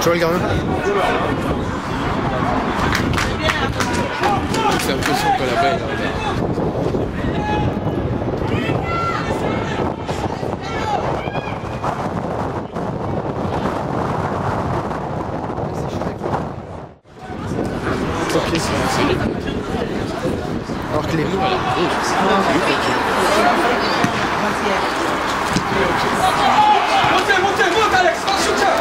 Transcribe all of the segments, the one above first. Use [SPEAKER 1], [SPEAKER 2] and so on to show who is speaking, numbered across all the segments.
[SPEAKER 1] Tu vois le gardien?
[SPEAKER 2] J'ai l'impression que la balle
[SPEAKER 1] Ok, c'est lui. Alors que les roues, voilà.
[SPEAKER 3] Monte Alex, va soutien.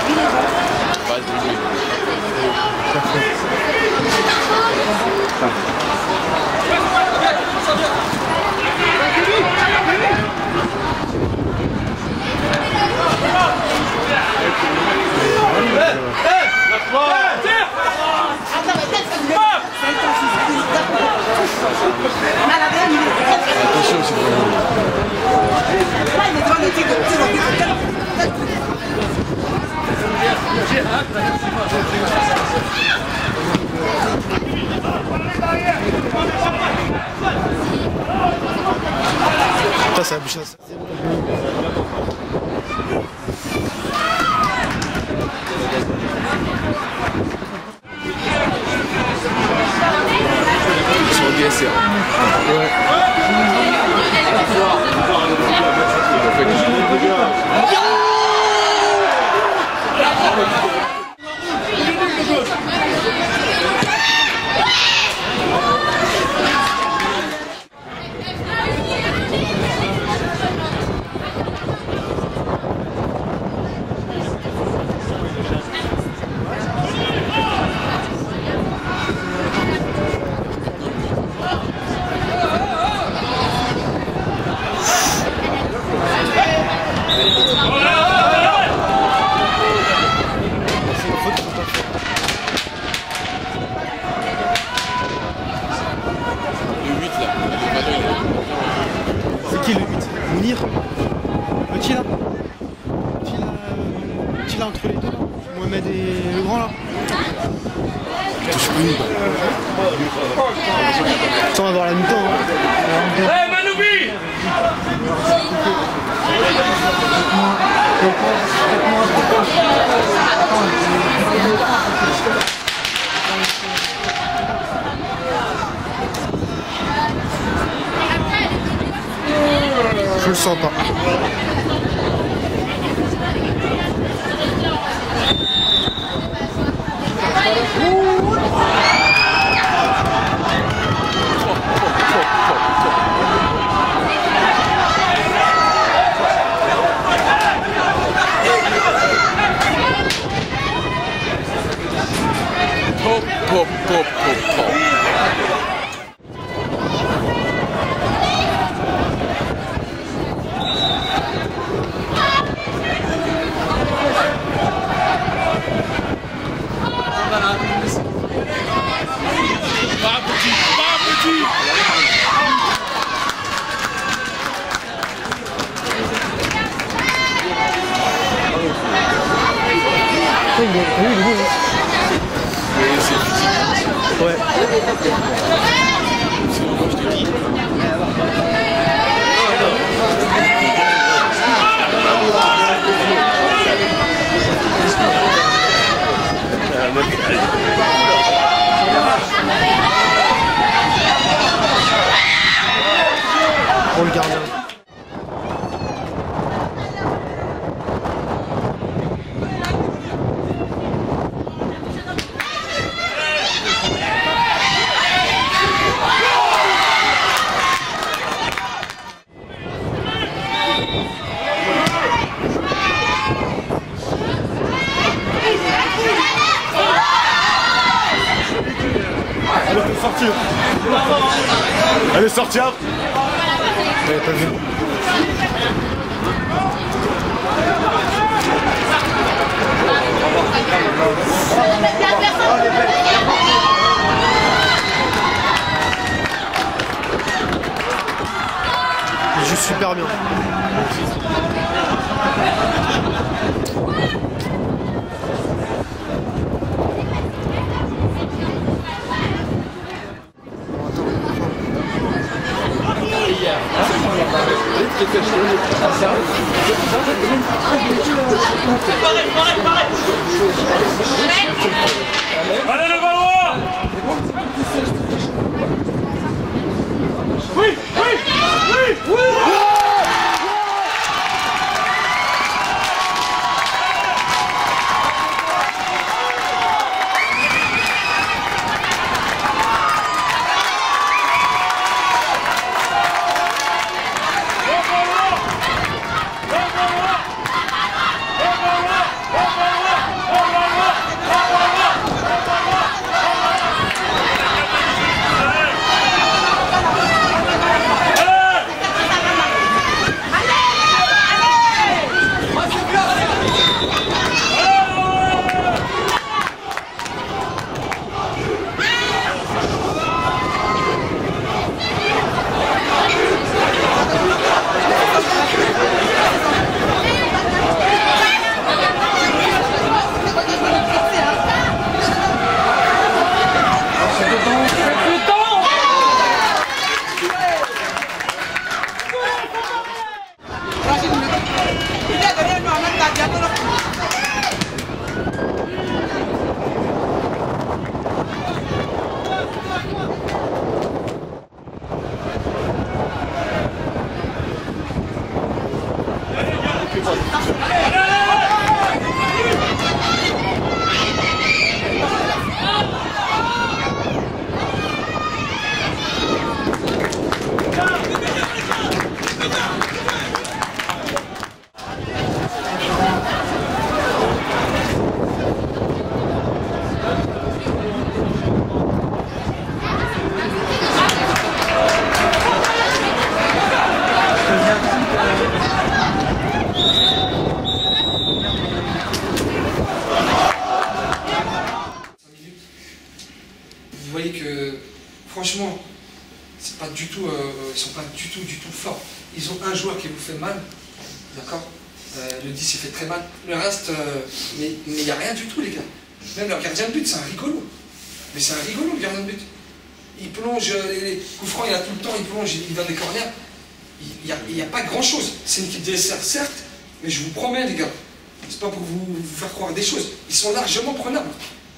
[SPEAKER 2] Attention, c'est
[SPEAKER 1] putain, ça a bouché.
[SPEAKER 2] sur le DSR.
[SPEAKER 1] Ouais. C'est qui le 8? Mounir? Petit là? Petit là entre les deux là? Mohamed et le grand là? Attends, on va voir la mi-temps.
[SPEAKER 3] Hey Manoubi!
[SPEAKER 1] Je le sens pas.
[SPEAKER 2] Pop, pop, pop, pop, pop. Pas petit, pas petit.
[SPEAKER 1] Ouais. Pour le gardien.
[SPEAKER 4] Allez, sortir. T'avais pas vu. Il joue super bien.
[SPEAKER 3] Allez le ballon! Oui, oui, oui, oui!
[SPEAKER 1] Vous voyez que, franchement, c'est pas du tout, ils sont pas du tout forts. Ils ont un joueur qui vous fait mal, d'accord, le 10 il fait très mal. Le reste, mais il n'y a rien du tout, les gars. Même leur gardien de but, c'est un rigolo. Mais c'est un rigolo, le gardien de but. Il plonge, les coups francs, il a tout le temps, il plonge, il donne des corners. Il n'y a pas grand chose. C'est une équipe DSR, certes, mais je vous promets, les gars, c'est pas pour vous faire croire des choses. Ils sont largement prenables.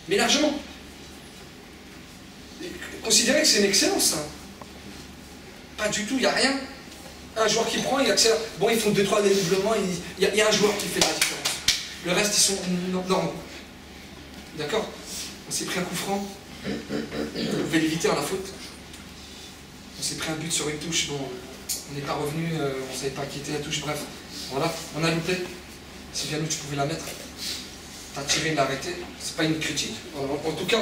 [SPEAKER 1] Mais largement. Considérez que c'est une excellence, ça. Pas du tout, il n'y a rien. Un joueur qui prend, il accélère. Bon, ils font 2-3 dédoublements, il y a un joueur qui fait la différence. Le reste, ils sont normaux. D'accord? On s'est pris un coup franc. On pouvait l'éviter à la faute. On s'est pris un but sur une touche. Bon, on n'est pas revenu, on ne savait pas qui était la touche. Bref, voilà, on a loupé. Si bien nous, tu pouvais la mettre. T'as tiré, il l'a arrêté. C'est pas une critique. En tout cas,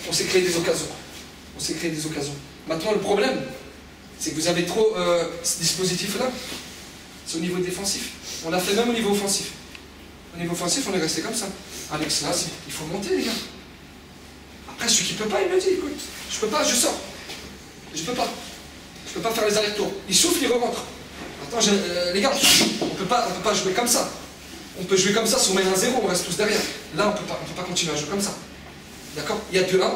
[SPEAKER 1] on s'est créé des occasions. On s'est créé des occasions. Maintenant, le problème, c'est que vous avez trop ce dispositif-là. C'est au niveau défensif. On l'a fait même au niveau offensif. Au niveau offensif, on est resté comme ça. Alex, là, il faut monter, les gars. Après, celui qui peut pas, il me dit, écoute, je peux pas, je sors. Je peux pas. Je peux pas faire les allers-retours. Il souffle, il rentre. Attends, les gars, on peut pas jouer comme ça. On peut jouer comme ça, si on met 1-0, on reste tous derrière. Là, on peut pas continuer à jouer comme ça. D'accord? Il y a 2-1,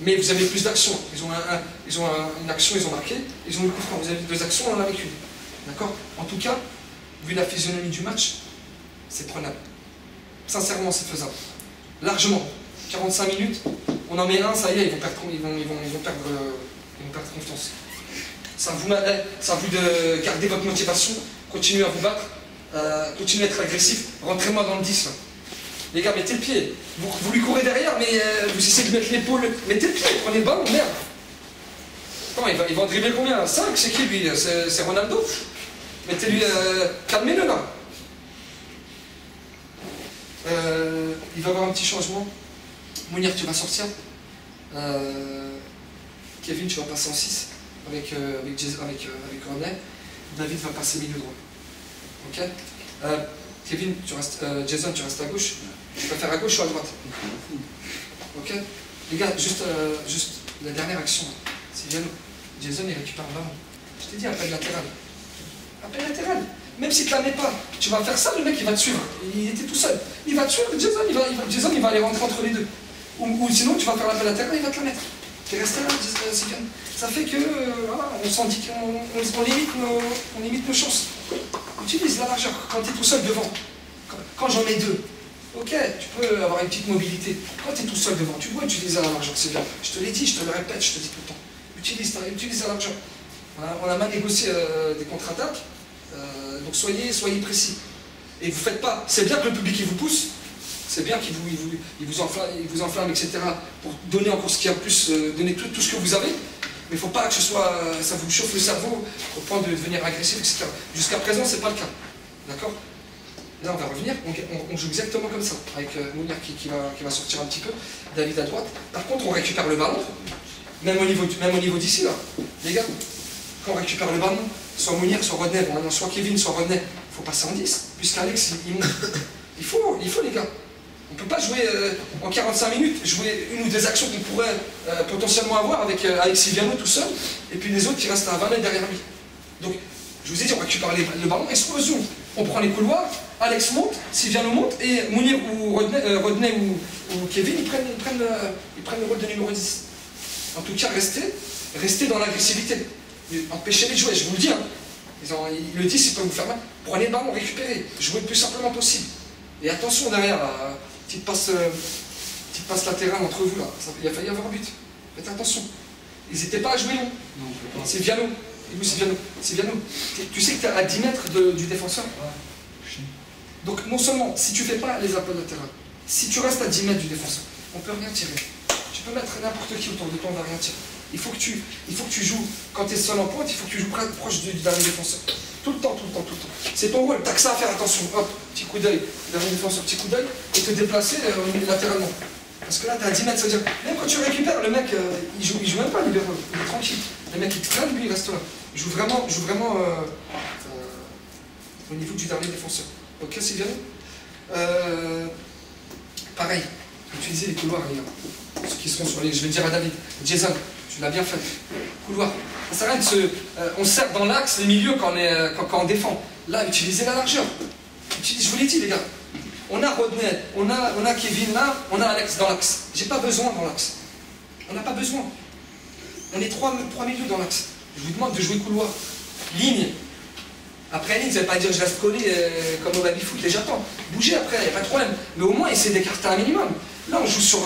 [SPEAKER 1] mais vous avez plus d'actions. Ils ont une action, ils ont marqué, ils ont eu le coup franc. Vous avez 2 actions, on en a avec une. D'accord? En tout cas, vu la physionomie du match, c'est prenable. Sincèrement, c'est faisable. Largement. 45 minutes, on en met un, ça y est, ils vont perdre confiance. Ça vous de garder votre motivation, continuez à vous battre, continuez à être agressif, rentrez-moi dans le 10. Là. Les gars, mettez le pied. Vous lui courez derrière, mais vous essayez de mettre l'épaule. Mettez le pied, prenez le ballon, merde. Attends, il va en dribbler combien? 5, c'est qui lui? C'est Ronaldo? Mettez-lui, calmez-le là. Il va y avoir un petit changement. Mounir, tu vas sortir. Kevin, tu vas passer en 6 avec René. David va passer milieu droit. Ok. Kevin, Jason, tu restes à gauche. Tu vas faire à gauche ou à droite. Ok. Les gars, juste la dernière action. C'est Jason, il récupère le ballon. Je t'ai dit, appel latéral. Appel latéral. Même si tu ne la mets pas, tu vas faire ça, le mec il va te suivre. Il était tout seul. Il va te suivre, Jason il va aller rentrer entre les deux. Ou sinon tu vas faire l'appel latéral, il va te la mettre. Tu es resté là, Sylviane. Ça fait que, voilà, on s'en dit qu'on limite nos chances. Utilise la largeur quand tu es tout seul devant. Quand j'en mets deux, ok, tu peux avoir une petite mobilité. Quand tu es tout seul devant, tu dois utiliser la largeur, c'est bien. Je te l'ai dit, je te le répète, je te dis tout le temps. Utilise la largeur. Voilà, on a mal négocié des contre-attaques, donc soyez précis. Et vous faites pas, c'est bien que le public il vous pousse, c'est bien qu'il vous enflamme, etc. pour donner encore ce qu'il y a de plus, donner tout ce que vous avez, mais il ne faut pas que ça vous chauffe le cerveau au point de devenir agressif, etc. Jusqu'à présent, ce n'est pas le cas. D'accord? Là, on va revenir, on joue exactement comme ça, avec Mounir qui va sortir un petit peu, David à droite. Par contre, on récupère le ballon, même au niveau d'ici, là. Les gars, quand on récupère le ballon, soit Mounir, soit Rodney, bon, soit Kevin, soit Rodney, il faut passer en 10, puisqu'Alex, il monte. Il faut, les gars. On ne peut pas jouer en 45 minutes, jouer une ou deux actions qu'on pourrait potentiellement avoir avec Sylviano tout seul, et puis les autres qui restent à 20 mètres derrière lui. Donc, je vous ai dit, on récupère le ballon, explosion. On prend les couloirs, Alex monte, Sylviano monte, et Mounir ou Rodney ou Kevin, ils prennent le rôle de numéro 10. En tout cas, restez dans l'agressivité. Empêchez-les de jouer, je vous le dis. Hein. Le 10, il peut vous faire mal. Prenez le ballon, récupérez, jouez le plus simplement possible. Et attention derrière, petite passe latérale entre vous là, il a failli y avoir but. Faites attention. N'hésitez pas à jouer long. C'est Viano. Et vous, c'est Viano. Tu sais que tu es à 10 mètres du défenseur. Donc non seulement, si tu ne fais pas les appels latérales, si tu restes à 10 mètres du défenseur, on ne peut rien tirer. Tu peux mettre n'importe qui autour de toi, on ne va rien tirer. Il faut que tu joues, quand tu es seul en pointe, il faut que tu joues proche du dernier défenseur. Tout le temps. C'est ton rôle, t'as que ça à faire, attention. Hop, petit coup d'œil, dernier défenseur, petit coup d'œil, et te déplacer latéralement. Parce que là, t'as à 10 mètres, c'est-à-dire, même quand tu récupères, le mec, il joue même pas libéral, il est tranquille. Le mec, il te traîne, lui, il reste là. Il joue vraiment au niveau du dernier défenseur. Ok, c'est bien. Pareil, utilisez les couloirs, les gars. Ceux qui seront sur les. Je vais dire à David, Jason, tu l'as bien fait. Couloir. Ça sert à rien on sert dans l'axe, les milieux, quand on défend. Là, utilisez la largeur. Je vous l'ai dit, les gars. On a Rodney, on a Kevin là, on a Alex dans l'axe. J'ai pas besoin dans l'axe. On n'a pas besoin. On est trois milieux dans l'axe. Je vous demande de jouer couloir. Ligne. Après ligne, ça ne veut pas dire je reste collé comme au baby-foot et j'attends. Bougez après, il n'y a pas de problème. Mais au moins, essayez d'écarter un minimum. Là, on joue sur.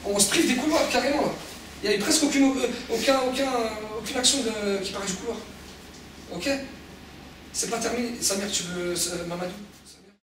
[SPEAKER 1] On se prive des couloirs carrément. Là. Il n'y a presque aucune action qui part du couloir. Ok? C'est pas terminé. Samir, tu veux. Mamadou?